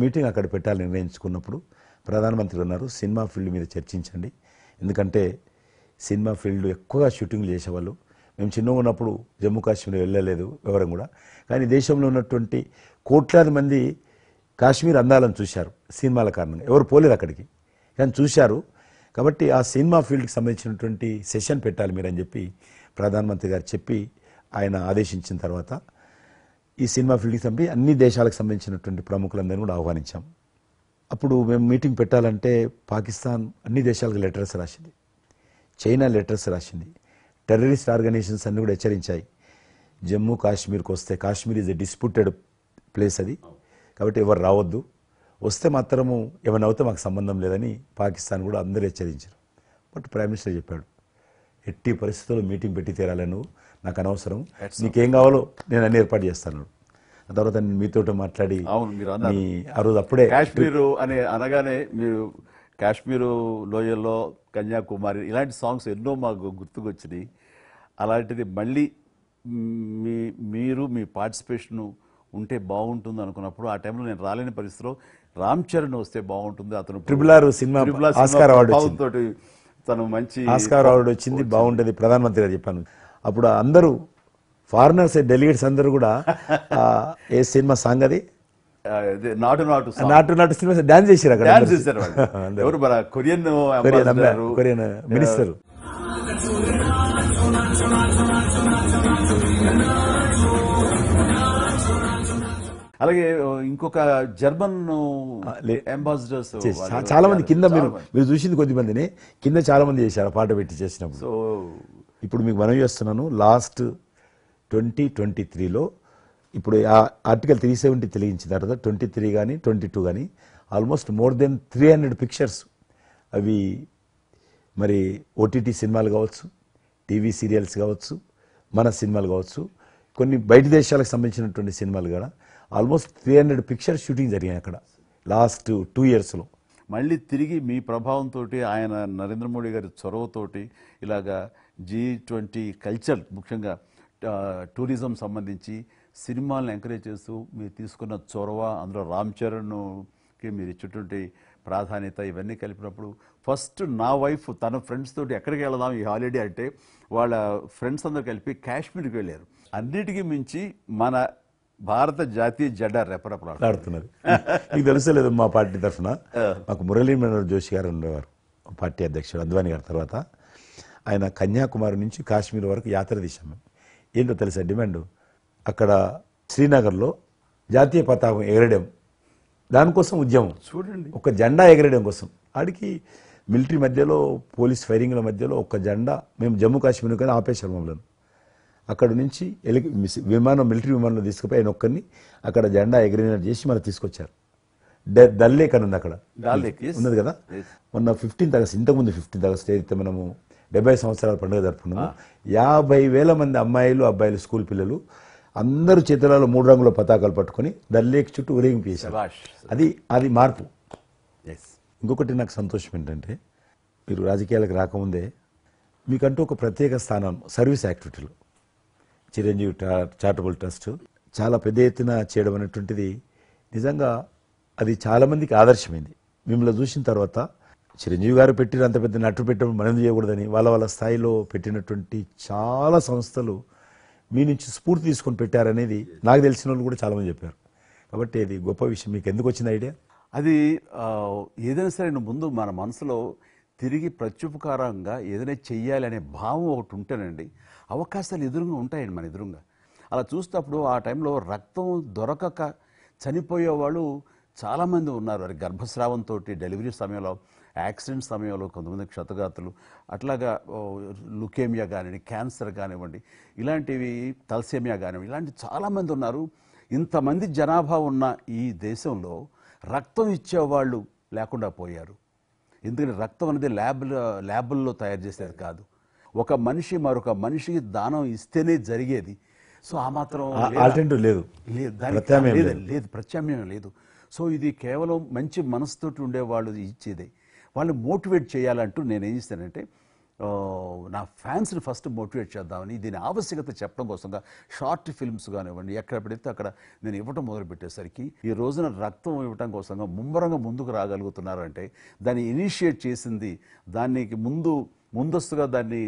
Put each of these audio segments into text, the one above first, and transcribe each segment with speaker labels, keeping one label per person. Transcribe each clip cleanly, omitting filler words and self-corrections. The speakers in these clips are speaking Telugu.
Speaker 1: మీటింగ్ అక్కడ పెట్టాలని నిర్ణయించుకున్నప్పుడు ప్రధానమంత్రి ఉన్నారు, సినిమా ఫీల్డ్ మీద చర్చించండి. ఎందుకంటే సినిమా ఫీల్డ్ ఎక్కువగా షూటింగ్లు చేసేవాళ్ళు. మేము చిన్నగా ఉన్నప్పుడు జమ్మూ కాశ్మీర్ వెళ్ళలేదు ఎవరం కూడా. కానీ దేశంలో ఉన్నటువంటి కోట్లాది మంది కాశ్మీర్ అందాలను చూశారు సినిమాల కారణంగా. ఎవరు పోలేదు అక్కడికి, కానీ చూశారు. కాబట్టి ఆ సినిమా ఫీల్డ్కి సంబంధించినటువంటి సెషన్ పెట్టాలి మీరని చెప్పి ప్రధానమంత్రి గారు చెప్పి ఆయన ఆదేశించిన తర్వాత ఈ సినిమా ఫీల్డ్కి సంబంధించి అన్ని దేశాలకు సంబంధించినటువంటి ప్రముఖులందరినీ కూడా ఆహ్వానించాం. అప్పుడు మేము మీటింగ్ పెట్టాలంటే పాకిస్తాన్ అన్ని దేశాలకు లెటర్స్ రాసింది, చైనా లెటర్స్ రాసింది, టెర్రరిస్ట్ ఆర్గనైజేషన్స్ అన్ని కూడా హెచ్చరించాయి. జమ్మూ కాశ్మీర్కి వస్తే, Kashmir is a disputed place అది, కాబట్టి ఎవరు రావద్దు, వస్తే మాత్రము ఏమైనా అవుతే మాకు సంబంధం లేదని పాకిస్తాన్ కూడా అందరూ హెచ్చరించారు. బట్ ప్రైమ్ మినిస్టర్ చెప్పాడు, ఎట్టి పరిస్థితుల్లో మీటింగ్ పెట్టి తీరాలి, నువ్వు నాకు అనవసరం, నీకేం కావాలో నేను అన్ని ఏర్పాటు చేస్తాను. ఆ తర్వాత నేను మీతో మాట్లాడి ఆ రోజు అప్పుడే
Speaker 2: కాశ్మీరు అని అనగానే మీరు కాశ్మీరు లోయల్లో కన్యాకుమారి ఇలాంటి సాంగ్స్ ఎన్నో మాకు గుర్తుకొచ్చినాయి. అలాంటిది మళ్ళీ మీరు మీ పార్టిసిపేషన్ ఉంటే బాగుంటుంది అనుకున్నప్పుడు ఆ టైంలో నేను రాలేని పరిస్థితిలో రామ్ చరణ్ వస్తే బాగుంటుంది, అతను
Speaker 1: RRR సినిమా ఆస్కార్ అవార్డు
Speaker 2: తోటి తను మంచి
Speaker 1: ఆస్కార్ అవార్డు వచ్చింది, బాగుంటుంది ప్రధానమంత్రి గారు చెప్పాను. అప్పుడు అందరూ ఫారినర్స్ డెలిగేట్స్ అందరూ కూడా ఏ సినిమా సాంగ్ అది
Speaker 2: నాటు నాటు
Speaker 1: నాటు సినిమా డాన్స్ చేశారు అక్కడ,
Speaker 2: డాన్స్ చేశారు. ఎవరు మన కొరియన్
Speaker 1: మినిస్టర్.
Speaker 2: అలాగే ఇంకొక జర్మన్ అంబాసిడర్స్
Speaker 1: చాలా మంది కింద మీరు చూసింది కొద్ది మందిని, కింద చాలా మంది చేశారు పాట పెట్టి చేసినప్పుడు.
Speaker 2: సో
Speaker 1: ఇప్పుడు మీకు మనవి చేస్తున్నాను, లాస్ట్ 2023లో ఇప్పుడు ఆర్టికల్ 370 తెలిగించిన తర్వాత 23 కానీ 22 కానీ ఆల్మోస్ట్ మోర్ దెన్ 300 పిక్చర్స్, అవి మరి ఓటీటీ సినిమాలు కావచ్చు, టీవీ సీరియల్స్ కావచ్చు, మన సినిమాలు కావచ్చు, కొన్ని బయట దేశాలకు సంబంధించినటువంటి సినిమాలు కూడా ఆల్మోస్ట్ 300 పిక్చర్స్ షూటింగ్ జరిగాయి అక్కడ లాస్ట్ 2 ఇయర్స్లో.
Speaker 2: మళ్ళీ తిరిగి మీ ప్రభావంతో, ఆయన నరేంద్ర మోడీ గారి చొరవతోటి ఇలాగా G20 కల్చర్, ముఖ్యంగా టూరిజం సంబంధించి సినిమాలను ఎంకరేజ్ చేస్తూ మీరు తీసుకున్న చొరవ, అందులో రామ్ చరణ్కి మీరు ఇచ్చేటువంటి ప్రాధాన్యత, ఇవన్నీ కలిపినప్పుడు ఫస్ట్ నా వైఫ్ తన ఫ్రెండ్స్ తోటి ఎక్కడికి వెళదాం ఈ హాలిడే అంటే వాళ్ళ ఫ్రెండ్స్ అందరూ కలిపి కాశ్మీర్కి వెళ్ళారు. అన్నిటికీ మించి మన భారత జాతీయ జెండా రెపరెపలాడుతున్నది.
Speaker 1: మీకు తెలుసలేదు, మా పార్టీ తరఫున మాకు మురళీ మనోహర్ జోషి గారు ఉండేవారు, పార్టీ అధ్యక్షుడు అద్వానీ గారి తర్వాత. ఆయన కన్యాకుమారి నుంచి కాశ్మీర్ వరకు యాత్ర తీశాం. మేము ఏంటో తెలుసా డిమాండ్, అక్కడ శ్రీనగర్లో జాతీయ పతాకం ఎగరడం, దానికోసం ఉద్యమం.
Speaker 2: చూడండి,
Speaker 1: ఒక జెండా ఎగరడం కోసం. ఆడికి మిలిటరీ మధ్యలో, పోలీస్ ఫైరింగ్ల మధ్యలో ఒక జెండా, మేము జమ్మూ కాశ్మీర్ కానీ ఆపేశారు మమ్మల్ని. అక్కడ నుంచి విమానం, మిలిటరీ విమానంలో తీసుకుపోయి ఆయన ఒక్కరిని అక్కడ జెండా ఎగిరినట్టు చేసి మనం తీసుకొచ్చారు. దల్ లేక్ అని ఉంది అక్కడ, ఉన్నది కదా. మొన్న 15th ఆగస్ట్, ఇంతకుముందు 15th ఆగస్ట్ అయితే మనము 70 సంవత్సరాల పండుగ జరుపుకున్నాము. 50,000 మంది అమ్మాయిలు అబ్బాయిలు, స్కూల్ పిల్లలు అందరూ చేతులలో 3 రంగుల పతాకాలు పట్టుకొని దల్ లేక్ చుట్టూ ఊరేగింపు చేశారు. అది మార్పు. ఇంకొకటి నాకు సంతోషం ఏంటంటే, మీరు రాజకీయాలకు రాకముందే మీకంటూ ఒక ప్రత్యేక స్థానం సర్వీస్ యాక్టివిటీలో చిరంజీవి చారిటబుల్ ట్రస్ట్ చాలా పెద్ద ఎత్తున చేయడం అనేటువంటిది నిజంగా అది చాలామందికి ఆదర్శమైంది. మిమ్మల్ని చూసిన తర్వాత చిరంజీవి గారు పెట్టిన అంత పెద్ద నటు పెట్టడం మనం చేయకూడదని వాళ్ళ స్థాయిలో పెట్టినటువంటి చాలా సంస్థలు మీ నుంచి స్ఫూర్తి తీసుకొని పెట్టారనేది నాకు తెలిసిన వాళ్ళు కూడా చాలామంది చెప్పారు. కాబట్టి అది గొప్ప విషయం. మీకు ఎందుకు వచ్చింది ఐడియా?
Speaker 2: అది ఏదైనా సరే ముందు మన మనసులో తిరిగి ప్రత్యుపకారంగా ఏదైనా చెయ్యాలి అనే భావం ఒకటి ఉంటేనండి, అవకాశాలు ఎదురుగా ఉంటాయండి మన ఎదురుగా. అలా చూసినప్పుడు ఆ టైంలో రక్తం దొరకక చనిపోయే వాళ్ళు చాలామంది ఉన్నారు. అది గర్భస్రావంతో, డెలివరీ సమయంలో, యాక్సిడెంట్ సమయంలో కొంతమంది క్షతగాతులు, అట్లాగా లుకేమియా కానివ్వండి, క్యాన్సర్ కానివ్వండి, ఇలాంటివి తలసేమియా కానివ్వండి, ఇలాంటి చాలామంది ఉన్నారు. ఇంతమంది జనాభా ఉన్న ఈ దేశంలో రక్తం ఇచ్చేవాళ్ళు లేకుండా పోయారు. ఎందుకంటే రక్తం అనేది ల్యాబుల్లో తయారు చేసేది కాదు, ఒక మనిషి మరొక మనిషికి దానం ఇస్తేనే జరిగేది. సో ఆ మాత్రం
Speaker 1: లేదు,
Speaker 2: ప్రత్యామ్నాయం లేదు. సో ఇది కేవలం మంచి మనసుతోటి ఉండేవాళ్ళు ఇచ్చేదే. వాళ్ళు మోటివేట్ చేయాలంటూ నేను ఏం చేస్తానంటే, నా ఫ్యాన్స్ని ఫస్ట్ మోటివేట్ చేద్దామని దీని ఆవశ్యకత చెప్పడం కోసంగా షార్ట్ ఫిల్మ్స్ కానివ్వండి ఎక్కడ పెడితే అక్కడ నేను ఇవ్వటం మొదలుపెట్టేసరికి ఈ రోజున రక్తం ఇవ్వటం కోసంగా ముమ్మరంగా ముందుకు రాగలుగుతున్నారంటే దాన్ని ఇనిషియేట్ చేసింది, దానికి ముందస్తుగా దాన్ని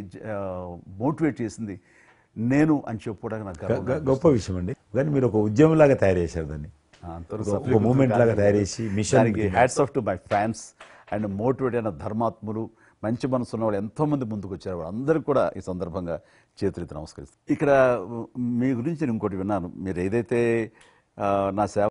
Speaker 2: మోటివేట్ చేసింది నేను అని చెప్పుకోవడానికి నాకు గర్వంగా
Speaker 1: గొప్ప విషయం అండి. కానీ మీరు ఒక ఉద్యమం లాగా తయారు చేశారు దాన్ని, ఒక మూమెంట్ లాగా తయారు చేసి mission.
Speaker 2: Hats off to my fans and motivate అయిన ధర్మాత్ములు, మంచి మనసు ఉన్న వాళ్ళు ఎంతోమంది ముందుకు వచ్చారు. వాళ్ళందరికీ కూడా ఈ సందర్భంగా చేతులెత్తి నమస్కరిస్తాను. ఇక్కడ మీ గురించి నేను ఇంకోటి విన్నాను, మీరు ఏదైతే నా సేవ